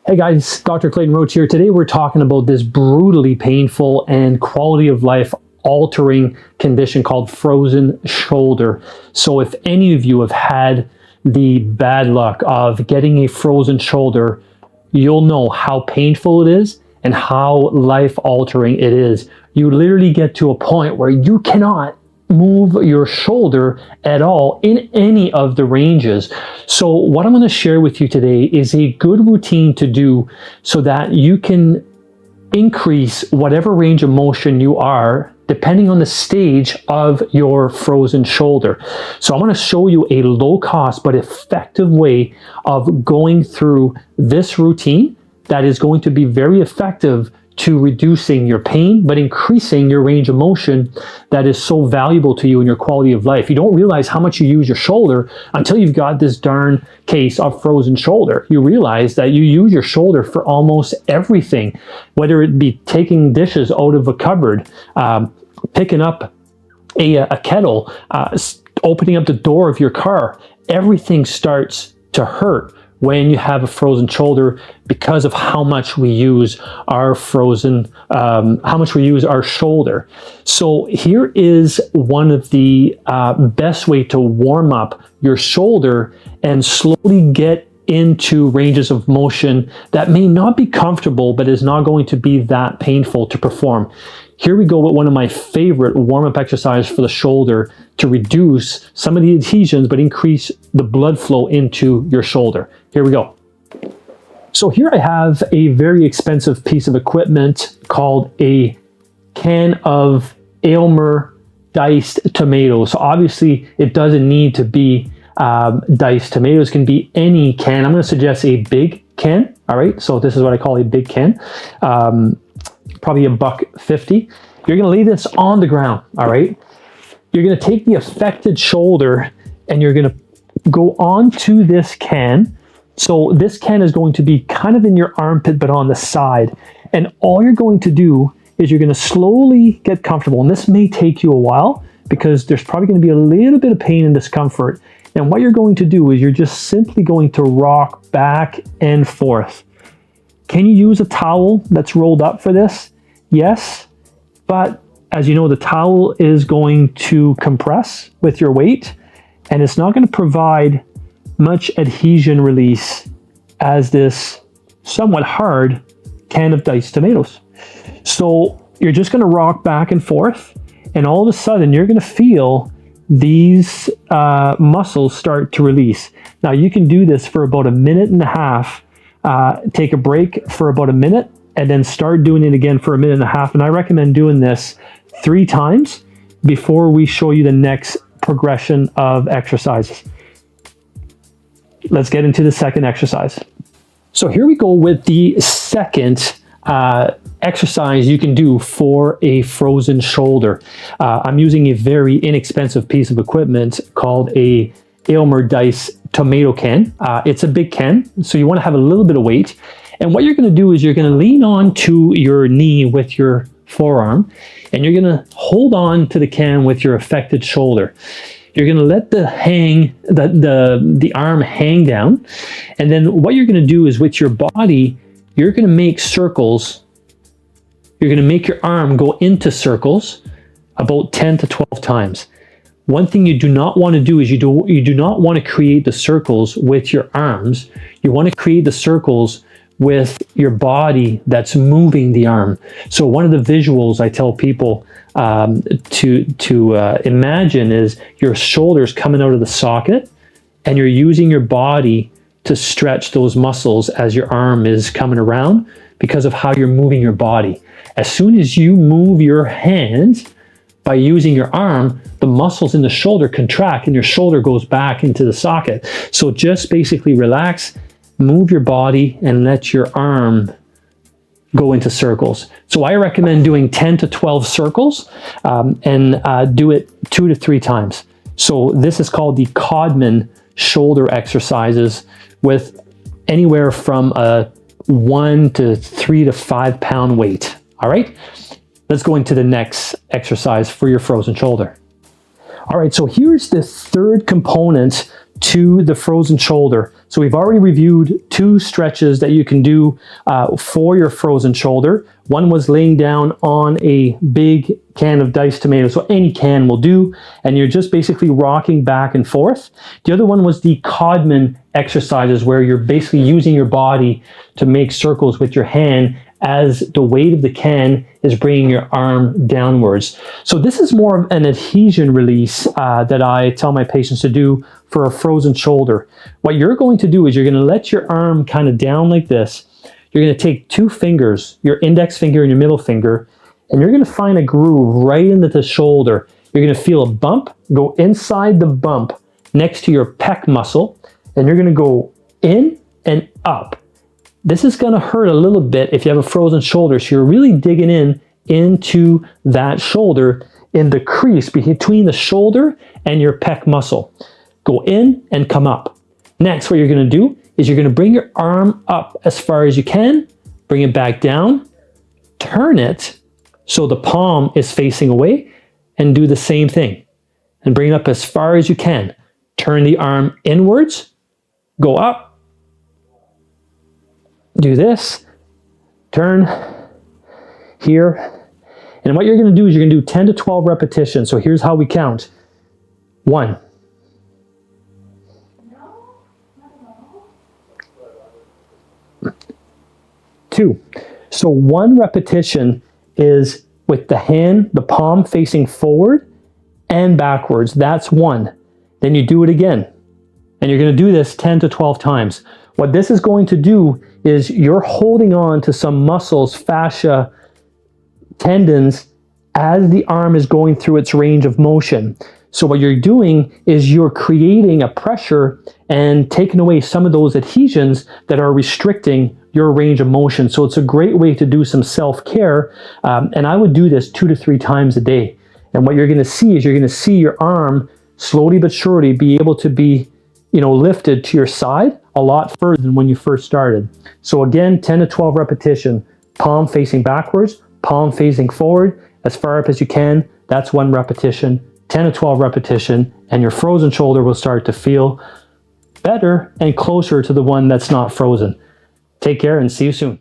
Hey guys, Dr. Clayton Roach here. Today we're talking about this brutally painful and quality of life altering condition called frozen shoulder. So if any of you have had the bad luck of getting a frozen shoulder, you'll know how painful it is and how life altering it is. You literally get to a point where you cannot move your shoulder at all in any of the ranges. So what I'm going to share with you today is a good routine to do so that you can increase whatever range of motion you are depending on the stage of your frozen shoulder. So I'm going to show you a low cost but effective way of going through this routine that is going to be very effective to reducing your pain, but increasing your range of motion that is so valuable to you in your quality of life. You don't realize how much you use your shoulder until you've got this darn case of frozen shoulder. You realize that you use your shoulder for almost everything, whether it be taking dishes out of a cupboard, picking up a kettle, opening up the door of your car. Everything starts to hurt when you have a frozen shoulder because of how much we use our shoulder. So here is one of the best way to warm up your shoulder and slowly get into ranges of motion that may not be comfortable, but is not going to be that painful to perform. Here we go with one of my favorite warm-up exercises for the shoulder to reduce some of the adhesions, but increase the blood flow into your shoulder. Here we go. So here I have a very expensive piece of equipment called a can of Aylmer diced tomatoes. So obviously it doesn't need to be diced tomatoes. It can be any can. I'm going to suggest a big can. All right. So this is what I call a big can. Probably $1.50. You're going to lay this on the ground. All right. You're going to take the affected shoulder and you're going to go onto this can. So this can is going to be kind of in your armpit, but on the side. And all you're going to do is you're going to slowly get comfortable. And this may take you a while because there's probably going to be a little bit of pain and discomfort. And what you're going to do is you're just simply going to rock back and forth. Can you use a towel that's rolled up for this? Yes, but as you know, the towel is going to compress with your weight and it's not going to provide much adhesion release as this somewhat hard can of diced tomatoes. So you're just going to rock back and forth and all of a sudden you're going to feel these muscles start to release. Now you can do this for about 1.5 minutes. Take a break for about 1 minute and then start doing it again for 1.5 minutes. And I recommend doing this 3 times before we show you the next progression of exercises. Let's get into the second exercise. So here we go with the second exercise you can do for a frozen shoulder. I'm using a very inexpensive piece of equipment called a Aylmer diced tomato can. It's a big can, so you want to have a little bit of weight. And what you're going to do is you're going to lean on to your knee with your forearm, and you're going to hold on to the can with your affected shoulder. You're going to let the arm hang down, and then what you're going to do is with your body, you're going to make circles. You're going to make your arm go into circles about 10 to 12 times. One thing you do not want to do is you do not want to create the circles with your arms. You want to create the circles with your body that's moving the arm. So one of the visuals I tell people to imagine is your shoulders coming out of the socket and you're using your body to stretch those muscles as your arm is coming around because of how you're moving your body. As soon as you move your hands by using your arm, the muscles in the shoulder contract and your shoulder goes back into the socket. So just basically relax, move your body and let your arm go into circles. So I recommend doing 10 to 12 circles and do it 2 to 3 times. So this is called the Codman shoulder exercises with anywhere from a 1 to 3 to 5 pound weight. All right, let's go into the next exercise for your frozen shoulder. All right, so here's the third component to the frozen shoulder. So we've already reviewed 2 stretches that you can do for your frozen shoulder. One was laying down on a big can of diced tomatoes, so any can will do, and you're just basically rocking back and forth. The other one was the Codman exercises, where you're basically using your body to make circles with your hand as the weight of the can is bringing your arm downwards. So this is more of an adhesion release that I tell my patients to do for a frozen shoulder. What you're going to do is you're going to let your arm kind of down like this. You're going to take 2 fingers, your index finger and your middle finger, and you're going to find a groove right into the shoulder. You're going to feel a bump, go inside the bump next to your pec muscle, and you're going to go in and up. This is going to hurt a little bit if you have a frozen shoulder, so you're really digging into that shoulder, in the crease between the shoulder and your pec muscle. Go in and come up. Next, what you're going to do is you're going to bring your arm up as far as you can, bring it back down, turn it so the palm is facing away, and do the same thing. And bring it up as far as you can. Turn the arm inwards, go up, do this, turn here. And what you're going to do is you're going to do 10 to 12 repetitions. So here's how we count. 1. 2. So 1 repetition is with the hand, the palm facing forward and backwards. That's 1. Then you do it again. And you're going to do this 10 to 12 times. What this is going to do is you're holding on to some muscles, fascia, tendons, as the arm is going through its range of motion. So what you're doing is you're creating a pressure and taking away some of those adhesions that are restricting your range of motion. So it's a great way to do some self-care. And I would do this 2 to 3 times a day. And what you're going to see is you're going to see your arm slowly but surely be able to be, lifted to your side a lot further than when you first started. So again, 10 to 12 repetition, palm facing backwards, palm facing forward, as far up as you can. That's 1 repetition, 10 to 12 repetition, and your frozen shoulder will start to feel better and closer to the one that's not frozen. Take care and see you soon.